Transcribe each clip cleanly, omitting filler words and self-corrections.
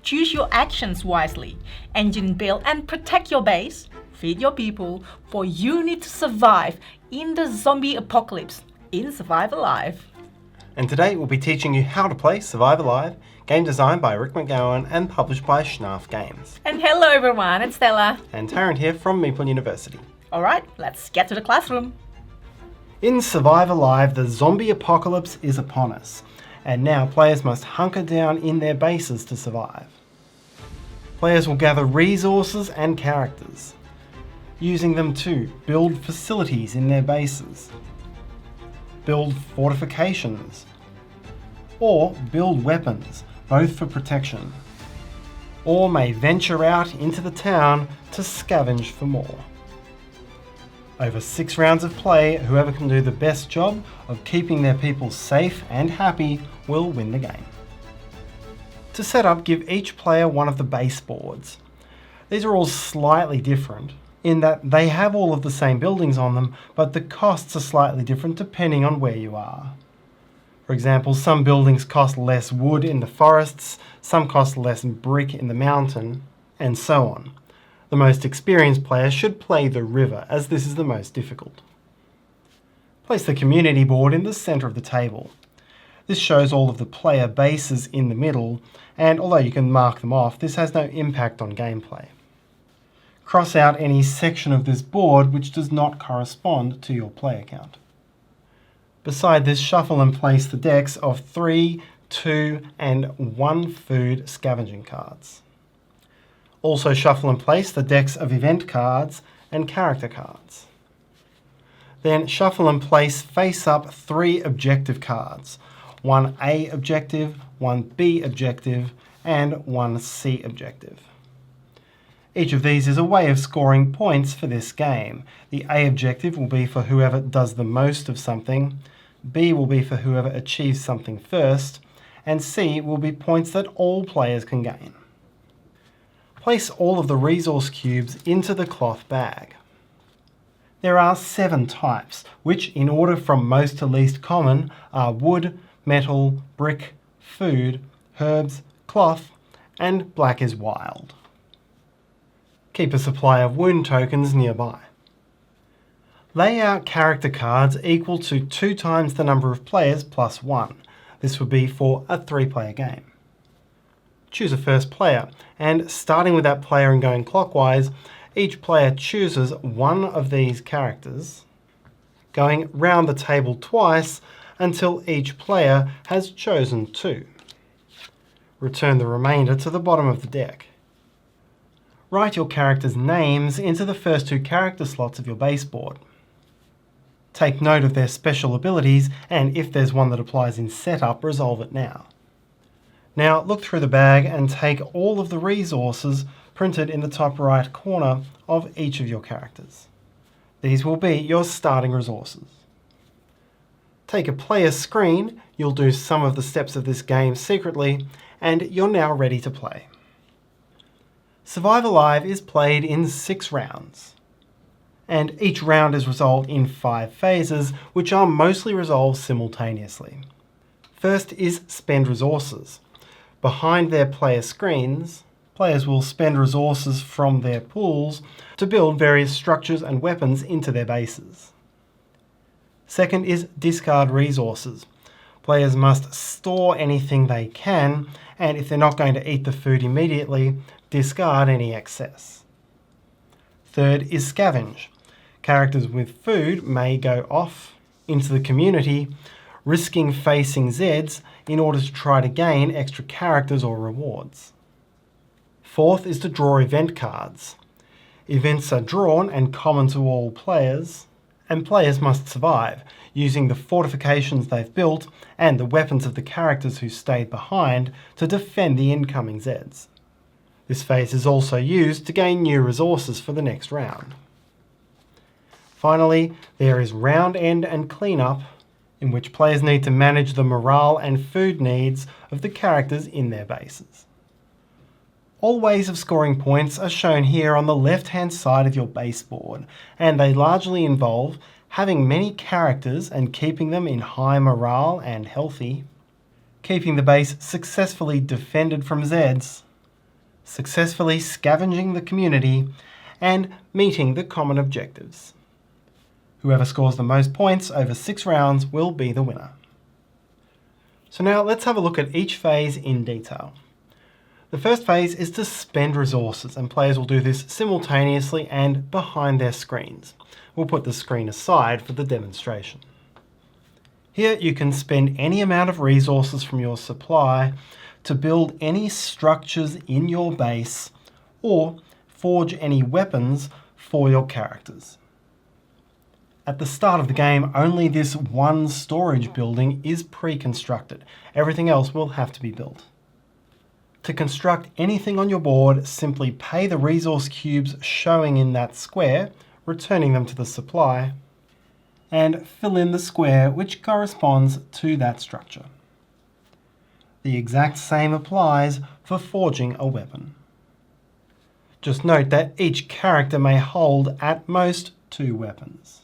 Choose your actions wisely. Engine build and protect your base. Feed your people, for you need to survive in the zombie apocalypse in Survive Alive. And today we'll be teaching you how to play Survive Alive, game designed by Rick McGowan and published by Schnarf Games. And hello everyone, it's Stella. And Tarrant here from Meeple University. Alright, let's get to the classroom. In Survive Alive, the zombie apocalypse is upon us, and now players must hunker down in their bases to survive. Players will gather resources and characters, using them to build facilities in their bases, build fortifications, or build weapons, both for protection, or may venture out into the town to scavenge for more. Over 6 rounds of play, whoever can do the best job of keeping their people safe and happy will win the game. To set up, give each player one of the base boards. These are all slightly different in that they have all of the same buildings on them, but the costs are slightly different depending on where you are. For example, some buildings cost less wood in the forests, some cost less brick in the mountain, and so on. The most experienced player should play the river, as this is the most difficult. Place the community board in the centre of the table. This shows all of the player bases in the middle, and although you can mark them off, this has no impact on gameplay. Cross out any section of this board which does not correspond to your player count. Beside this, shuffle and place the decks of 3, 2, and 1 food scavenging cards. Also shuffle and place the decks of event cards and character cards. Then shuffle and place face-up 3 objective cards, 1 A objective, 1 B objective, and 1 C objective. Each of these is a way of scoring points for this game. The A objective will be for whoever does the most of something, B will be for whoever achieves something first, and C will be points that all players can gain. Place all of the resource cubes into the cloth bag. There are 7 types, which in order from most to least common are wood, metal, brick, food, herbs, cloth, and black is wild. Keep a supply of wound tokens nearby. Lay out character cards equal to 2 times the number of players plus 1. This would be for a 3-player game. Choose a first player, and starting with that player and going clockwise, each player chooses one of these characters, going round the table twice until each player has chosen 2. Return the remainder to the bottom of the deck. Write your characters' names into the first 2 character slots of your baseboard. Take note of their special abilities, and if there's one that applies in setup, resolve it now. Now look through the bag and take all of the resources printed in the top right corner of each of your characters. These will be your starting resources. Take a player screen, you'll do some of the steps of this game secretly, and you're now ready to play. Survive Alive is played in 6 rounds, and each round is resolved in 5 phases, which are mostly resolved simultaneously. First is spend resources. Behind their player screens, players will spend resources from their pools to build various structures and weapons into their bases. Second is discard resources. Players must store anything they can, and if they're not going to eat the food immediately, discard any excess. Third is scavenge. Characters with food may go off into the community, risking facing Zeds in order to try to gain extra characters or rewards. Fourth is to draw event cards. Events are drawn and common to all players, and players must survive, using the fortifications they've built and the weapons of the characters who stayed behind to defend the incoming Zeds. This phase is also used to gain new resources for the next round. Finally, there is round end and cleanup, in which players need to manage the morale and food needs of the characters in their bases. All ways of scoring points are shown here on the left-hand side of your baseboard, and they largely involve having many characters and keeping them in high morale and healthy, keeping the base successfully defended from Zeds, successfully scavenging the community, and meeting the common objectives. Whoever scores the most points over 6 rounds will be the winner. So now let's have a look at each phase in detail. The first phase is to spend resources, and players will do this simultaneously and behind their screens. We'll put the screen aside for the demonstration. Here you can spend any amount of resources from your supply to build any structures in your base or forge any weapons for your characters. At the start of the game, only this one storage building is pre-constructed. Everything else will have to be built. To construct anything on your board, simply pay the resource cubes showing in that square, returning them to the supply, and fill in the square which corresponds to that structure. The exact same applies for forging a weapon. Just note that each character may hold at most 2 weapons.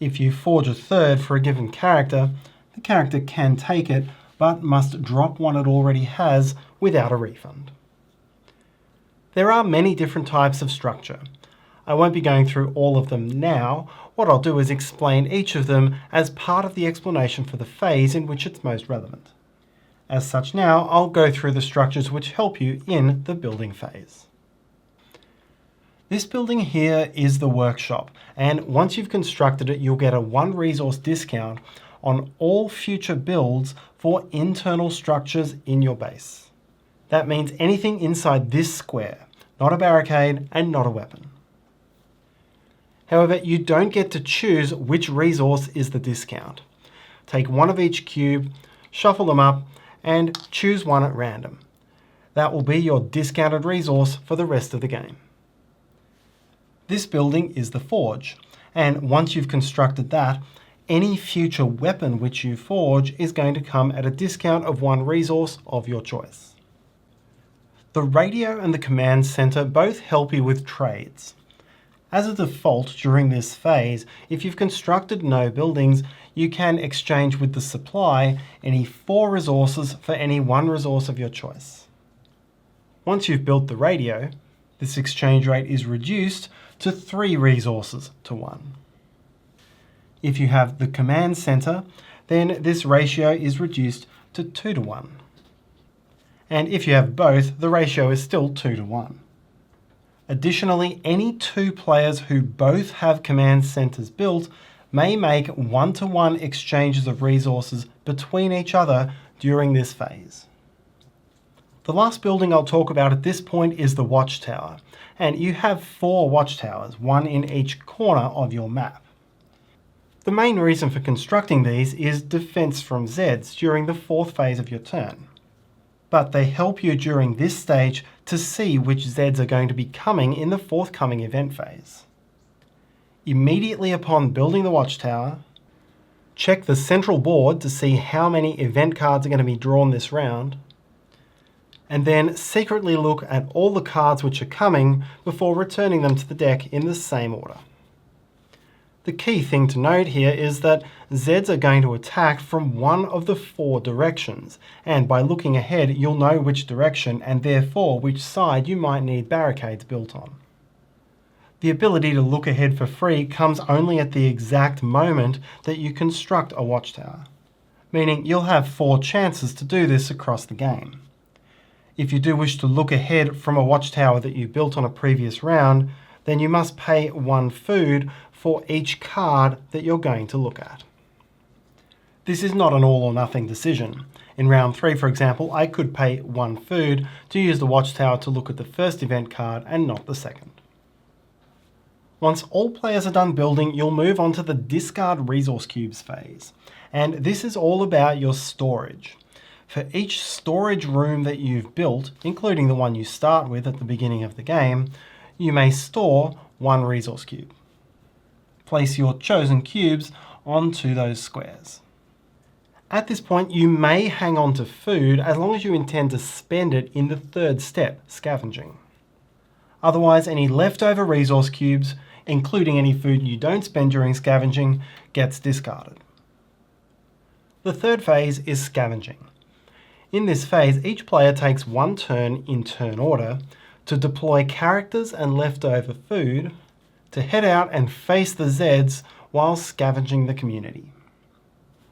If you forge a third for a given character, the character can take it, but must drop one it already has without a refund. There are many different types of structure. I won't be going through all of them now. What I'll do is explain each of them as part of the explanation for the phase in which it's most relevant. As such, now I'll go through the structures which help you in the building phase. This building here is the workshop, and once you've constructed it, you'll get a 1 resource discount on all future builds for internal structures in your base. That means anything inside this square, not a barricade and not a weapon. However, you don't get to choose which resource is the discount. Take 1 of each cube, shuffle them up, and choose one at random. That will be your discounted resource for the rest of the game. This building is the forge, and once you've constructed that, any future weapon which you forge is going to come at a discount of 1 resource of your choice. The radio and the command center both help you with trades. As a default during this phase, if you've constructed no buildings, you can exchange with the supply any 4 resources for any 1 resource of your choice. Once you've built the radio, this exchange rate is reduced to 3 resources to 1. If you have the command center, then this ratio is reduced to 2 to 1. And if you have both, the ratio is still 2 to 1. Additionally, any 2 players who both have command centers built may make 1-to-1 exchanges of resources between each other during this phase. The last building I'll talk about at this point is the watchtower, and you have 4 watchtowers, 1 in each corner of your map. The main reason for constructing these is defense from Zeds during the 4th phase of your turn. But they help you during this stage to see which Zeds are going to be coming in the forthcoming event phase. Immediately upon building the watchtower, check the central board to see how many event cards are going to be drawn this round, and then secretly look at all the cards which are coming before returning them to the deck in the same order. The key thing to note here is that Zeds are going to attack from one of the 4 directions, and by looking ahead you'll know which direction and therefore which side you might need barricades built on. The ability to look ahead for free comes only at the exact moment that you construct a watchtower, meaning you'll have 4 chances to do this across the game. If you do wish to look ahead from a watchtower that you built on a previous round, then you must pay 1 food for each card that you're going to look at. This is not an all or nothing decision. In round 3, for example, I could pay 1 food to use the watchtower to look at the first event card and not the second. Once all players are done building, you'll move on to the discard resource cubes phase. And this is all about your storage. For each storage room that you've built, including the one you start with at the beginning of the game, you may store 1 resource cube. Place your chosen cubes onto those squares. At this point, you may hang on to food as long as you intend to spend it in the 3rd step, scavenging. Otherwise, any leftover resource cubes, including any food you don't spend during scavenging, gets discarded. The 3rd phase is scavenging. In this phase, each player takes one turn in turn order to deploy characters and leftover food to head out and face the Zeds while scavenging the community.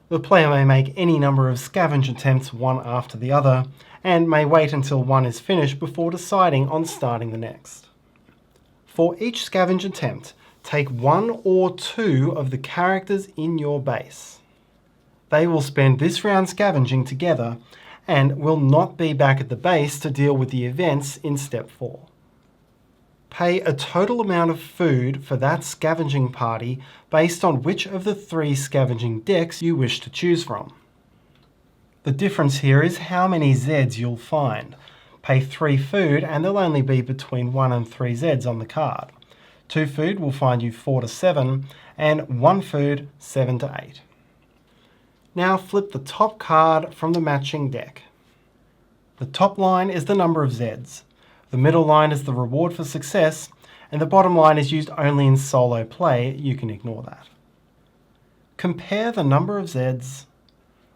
The player may make any number of scavenge attempts one after the other, and may wait until one is finished before deciding on starting the next. For each scavenge attempt, take one or two of the characters in your base. They will spend this round scavenging together and will not be back at the base to deal with the events in step 4. Pay a total amount of food for that scavenging party based on which of the 3 scavenging decks you wish to choose from. The difference here is how many Zeds you'll find. Pay 3 food and there'll only be between 1 and 3 Zeds on the card. 2 food will find you 4 to 7, and 1 food 7 to 8. Now flip the top card from the matching deck. The top line is the number of Zeds, the middle line is the reward for success, and the bottom line is used only in solo play. You can ignore that. Compare the number of Zeds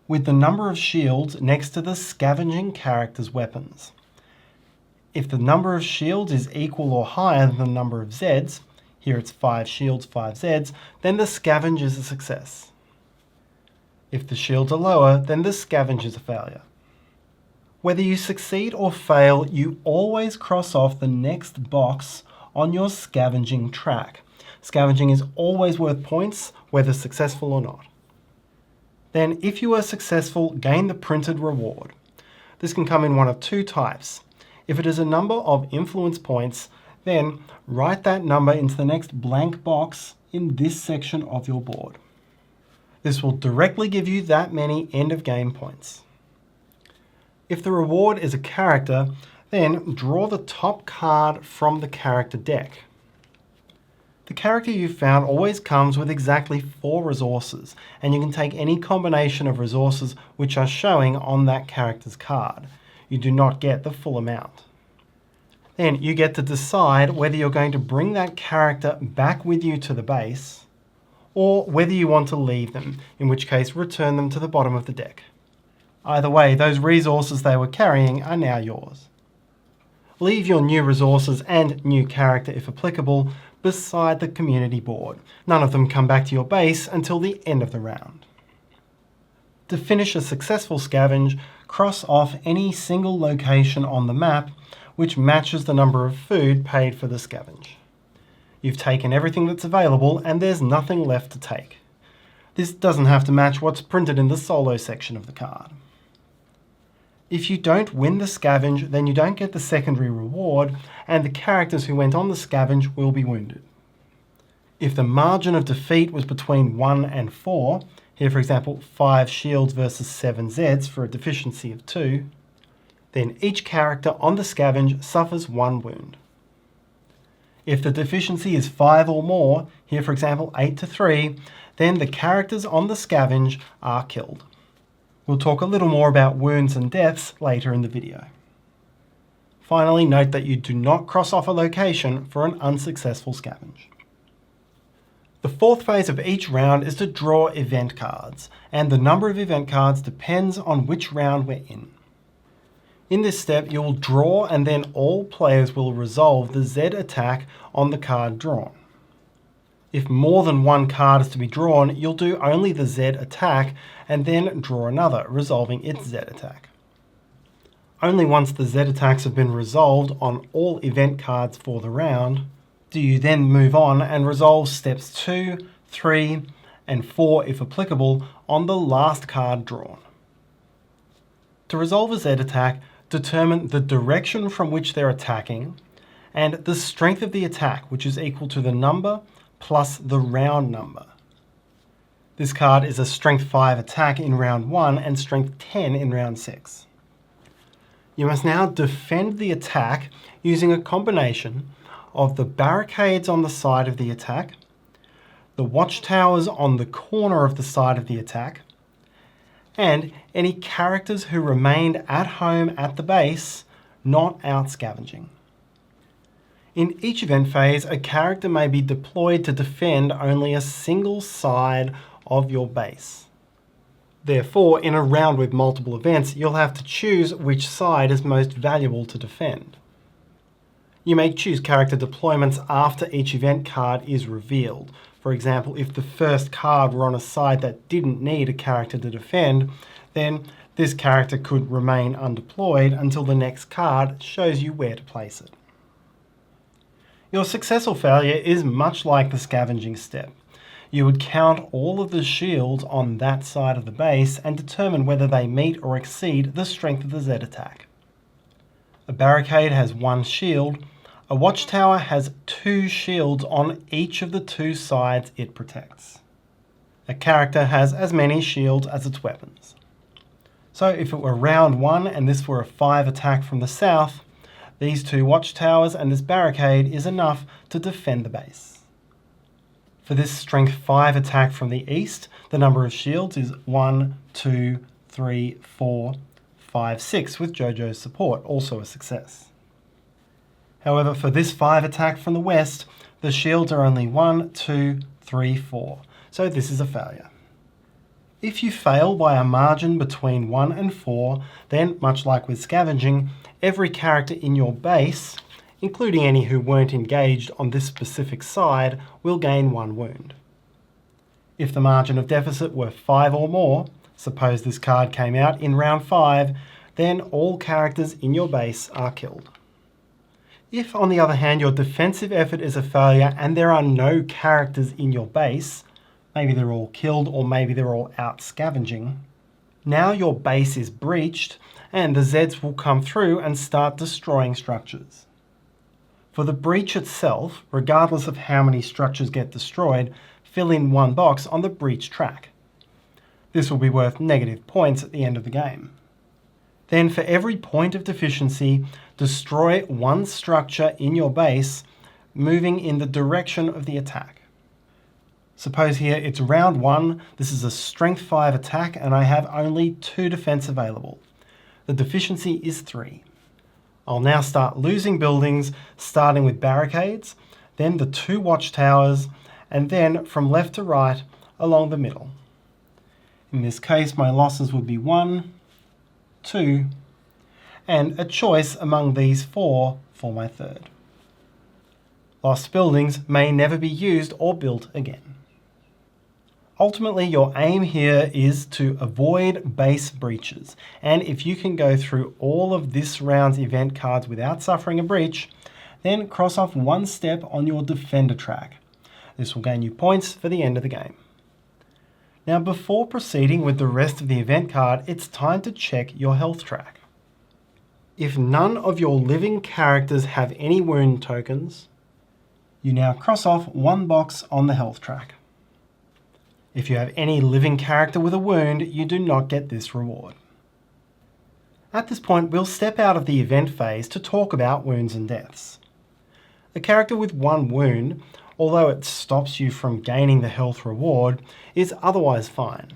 with the number of shields next to the scavenging character's weapons. If the number of shields is equal or higher than the number of Zeds, here it's 5 shields, 5 Zeds, then the scavenge is a success. If the shields are lower, then the scavenge is a failure. Whether you succeed or fail, you always cross off the next box on your scavenging track. Scavenging is always worth points, whether successful or not. Then, if you are successful, gain the printed reward. This can come in one of 2 types. If it is a number of influence points, then write that number into the next blank box in this section of your board. This will directly give you that many end of game points. If the reward is a character, then draw the top card from the character deck. The character you found always comes with exactly 4 resources, and you can take any combination of resources which are showing on that character's card. You do not get the full amount. Then you get to decide whether you're going to bring that character back with you to the base, or whether you want to leave them, in which case return them to the bottom of the deck. Either way, those resources they were carrying are now yours. Leave your new resources and new character, if applicable, beside the community board. None of them come back to your base until the end of the round. To finish a successful scavenge, cross off any single location on the map which matches the number of food paid for the scavenge. You've taken everything that's available and there's nothing left to take. This doesn't have to match what's printed in the solo section of the card. If you don't win the scavenge, then you don't get the secondary reward, and the characters who went on the scavenge will be wounded. If the margin of defeat was between 1 and 4, here for example 5 shields versus 7 Zeds for a deficiency of 2, then each character on the scavenge suffers 1 wound. If the deficiency is 5 or more, here for example 8 to 3, then the characters on the scavenge are killed. We'll talk a little more about wounds and deaths later in the video. Finally, note that you do not cross off a location for an unsuccessful scavenge. The 4th phase of each round is to draw event cards, and the number of event cards depends on which round we're in. In this step, you will draw and then all players will resolve the Z attack on the card drawn. If more than one card is to be drawn, you'll do only the Z attack and then draw another, resolving its Z attack. Only once the Z attacks have been resolved on all event cards for the round, do you then move on and resolve steps 2, 3, and 4 if applicable on the last card drawn. To resolve a Z attack, determine the direction from which they're attacking and the strength of the attack, which is equal to the number plus the round number. This card is a strength 5 attack in round 1 and strength 10 in round 6. You must now defend the attack using a combination of the barricades on the side of the attack, the watchtowers on the corner of the side of the attack, and any characters who remained at home at the base, not out scavenging. In each event phase, a character may be deployed to defend only a single side of your base. Therefore, in a round with multiple events, you'll have to choose which side is most valuable to defend. You may choose character deployments after each event card is revealed. For example, if the first card were on a side that didn't need a character to defend, then this character could remain undeployed until the next card shows you where to place it. Your success or failure is much like the scavenging step. You would count all of the shields on that side of the base and determine whether they meet or exceed the strength of the Z attack. A barricade has 1 shield. A watchtower has 2 shields on each of the 2 sides it protects. A character has as many shields as its weapons. So if it were round 1 and this were a 5 attack from the south, these 2 watchtowers and this barricade is enough to defend the base. For this strength 5 attack from the east, the number of shields is 1, 2, 3, 4, 5, 6 with JoJo's support, also a success. However, for this 5 attack from the west, the shields are only 1, 2, 3, 4, so this is a failure. If you fail by a margin between 1 and 4, then, much like with scavenging, every character in your base, including any who weren't engaged on this specific side, will gain 1 wound. If the margin of deficit were 5 or more, suppose this card came out in round 5, then all characters in your base are killed. If, on the other hand, your defensive effort is a failure and there are no characters in your base, maybe they're all killed or maybe they're all out scavenging, now your base is breached and the Zeds will come through and start destroying structures. For the breach itself, regardless of how many structures get destroyed, fill in 1 box on the breach track. This will be worth negative points at the end of the game. Then for every point of deficiency, destroy 1 structure in your base, moving in the direction of the attack. Suppose here it's round 1, this is a strength 5 attack and I have only 2 defense available. The deficiency is 3. I'll now start losing buildings, starting with barricades, then the 2 watchtowers, and then from left to right along the middle. In this case, my losses would be 1, 2, and a choice among these 4 for my third. Lost buildings may never be used or built again. Ultimately, your aim here is to avoid base breaches, and if you can go through all of this round's event cards without suffering a breach, then cross off 1 step on your defender track. This will gain you points for the end of the game. Now, before proceeding with the rest of the event card, it's time to check your health track. If none of your living characters have any wound tokens, you now cross off 1 box on the health track. If you have any living character with a wound, you do not get this reward. At this point, we'll step out of the event phase to talk about wounds and deaths. A character with 1 wound, although it stops you from gaining the health reward, is otherwise fine.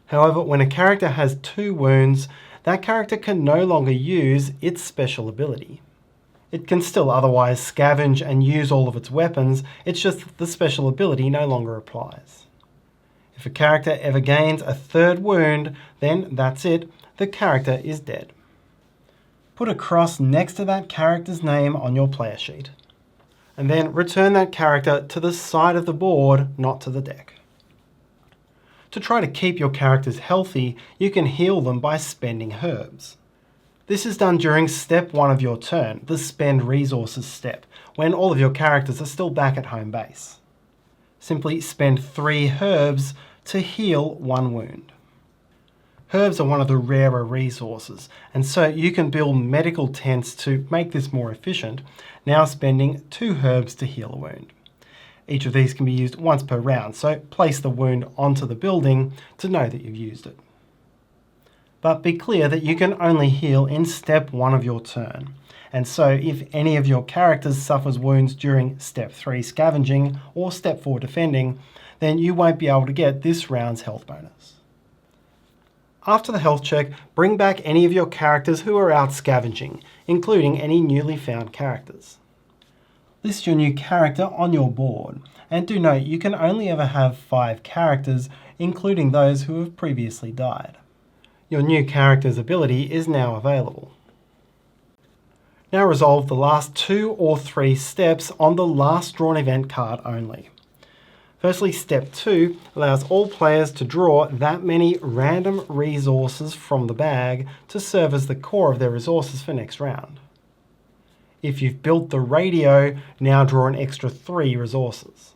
However, when a character has 2 wounds, that character can no longer use its special ability. It can still otherwise scavenge and use all of its weapons, it's just that the special ability no longer applies. If a character ever gains a 3rd wound, then that's it, the character is dead. Put a cross next to that character's name on your player sheet, and then return that character to the side of the board, not to the deck. To try to keep your characters healthy, you can heal them by spending herbs. This is done during step 1 of your turn, the spend resources step, when all of your characters are still back at home base. Simply spend 3 herbs to heal 1 wound. Herbs are one of the rarer resources, and so you can build medical tents to make this more efficient, now spending 2 herbs to heal a wound. Each of these can be used once per round, so place the wound onto the building to know that you've used it. But be clear that you can only heal in step 1 of your turn, and so if any of your characters suffers wounds during step 3 scavenging or step 4 defending, then you won't be able to get this round's health bonus. After the health check, bring back any of your characters who are out scavenging, including any newly found characters. List your new character on your board, and do note you can only ever have 5 characters, including those who have previously died. Your new character's ability is now available. Now resolve the last 2 or 3 steps on the last drawn event card only. Firstly, step 2 allows all players to draw that many random resources from the bag to serve as the core of their resources for next round. If you've built the radio, now draw an extra 3 resources.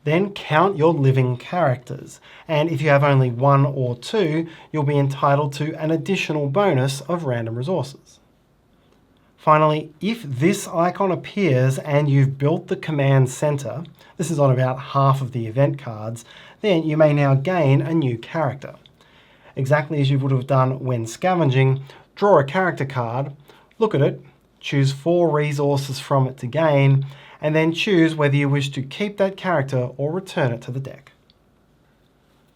Then count your living characters, and if you have only 1 or 2, you'll be entitled to an additional bonus of random resources. Finally, if this icon appears and you've built the command center, this is on about half of the event cards, then you may now gain a new character. Exactly as you would have done when scavenging, draw a character card, look at it, choose 4 resources from it to gain, and then choose whether you wish to keep that character or return it to the deck.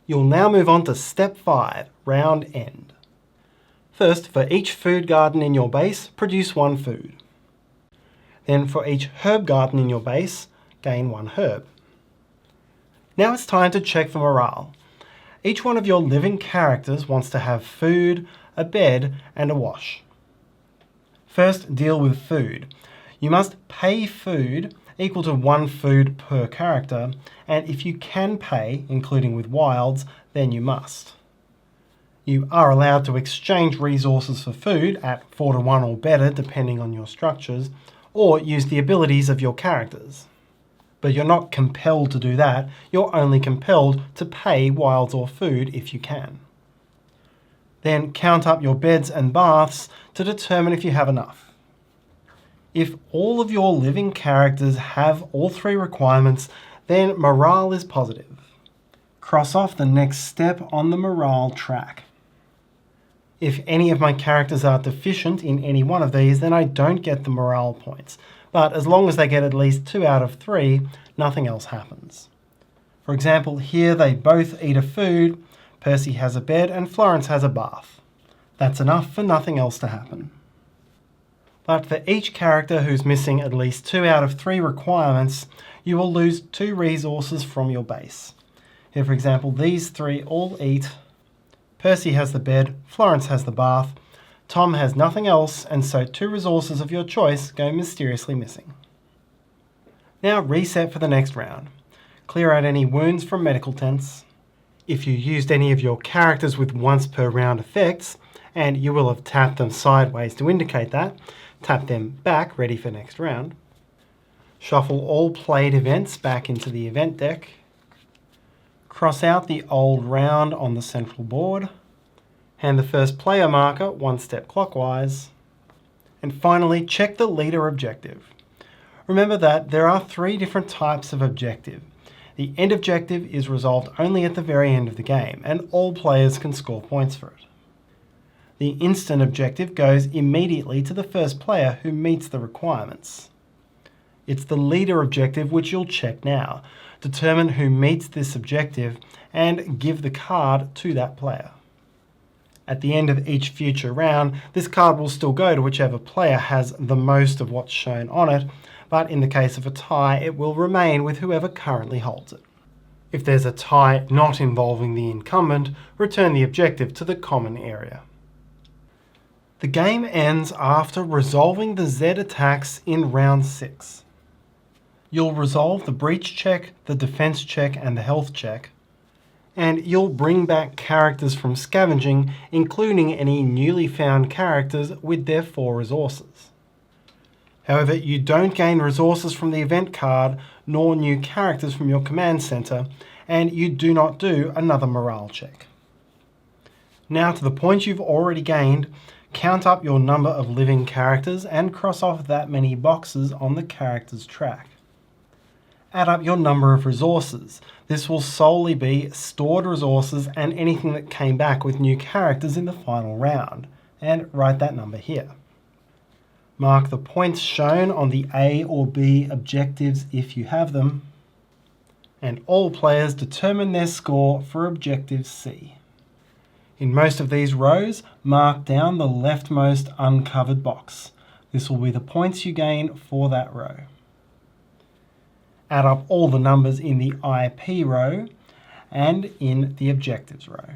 You'll now move on to step 5, round end. First, for each food garden in your base, produce 1 food. Then for each herb garden in your base, gain 1 herb. Now it's time to check for morale. Each one of your living characters wants to have food, a bed, and a wash. First, deal with food. You must pay food equal to 1 food per character, and if you can pay, including with wilds, then you must. You are allowed to exchange resources for food at 4-to-1 or better depending on your structures, or use the abilities of your characters. But you're not compelled to do that, you're only compelled to pay wilds or food if you can. Then count up your beds and baths to determine if you have enough. If all of your living characters have all 3 requirements, then morale is positive. Cross off the next step on the morale track. If any of my characters are deficient in any one of these, then I don't get the morale points. But as long as they get at least 2 out of 3, nothing else happens. For example, here they both eat a food, Percy has a bed, and Florence has a bath. That's enough for nothing else to happen. But for each character who's missing at least 2 out of 3 requirements, you will lose 2 resources from your base. Here, for example, these 3 all eat. Percy has the bed, Florence has the bath, Tom has nothing else, and so 2 resources of your choice go mysteriously missing. Now reset for the next round. Clear out any wounds from medical tents. If you used any of your characters with once per round effects, and you will have tapped them sideways to indicate that, tap them back ready for next round. Shuffle all played events back into the event deck. Cross out the old round on the central board. Hand the first player marker 1 step clockwise. And finally, check the leader objective. Remember that there are 3 different types of objective. The end objective is resolved only at the very end of the game, and all players can score points for it. The instant objective goes immediately to the first player who meets the requirements. It's the leader objective which you'll check now. Determine who meets this objective and give the card to that player. At the end of each future round, this card will still go to whichever player has the most of what's shown on it, but in the case of a tie, it will remain with whoever currently holds it. If there's a tie not involving the incumbent, return the objective to the common area. The game ends after resolving the Z attacks in round 6. You'll resolve the breach check, the defense check, and the health check, and you'll bring back characters from scavenging, including any newly found characters with their 4 resources. However, you don't gain resources from the event card, nor new characters from your command center, and you do not do another morale check. Now to the point you've already gained, count up your number of living characters and cross off that many boxes on the characters track. Add up your number of resources. This will solely be stored resources and anything that came back with new characters in the final round, and write that number here. Mark the points shown on the A or B objectives if you have them, and all players determine their score for objective C. In most of these rows, mark down the leftmost uncovered box. This will be the points you gain for that row. Add up all the numbers in the IP row and in the objectives row.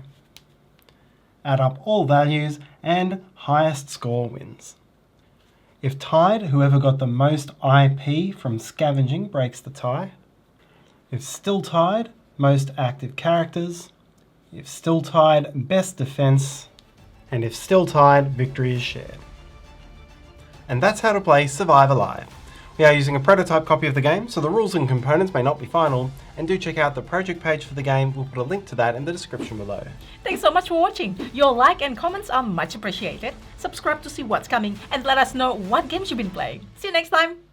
Add up all values and highest score wins. If tied, whoever got the most IP from Scavenging breaks the tie. If still tied, most active characters. If still tied, best defense. And if still tied, victory is shared. And that's how to play Survive Alive. We are using a prototype copy of the game, so the rules and components may not be final, and do check out the project page for the game. We'll put a link to that in the description below. Thanks so much for watching. Your like and comments are much appreciated. Subscribe to see what's coming and let us know what games you've been playing. See you next time.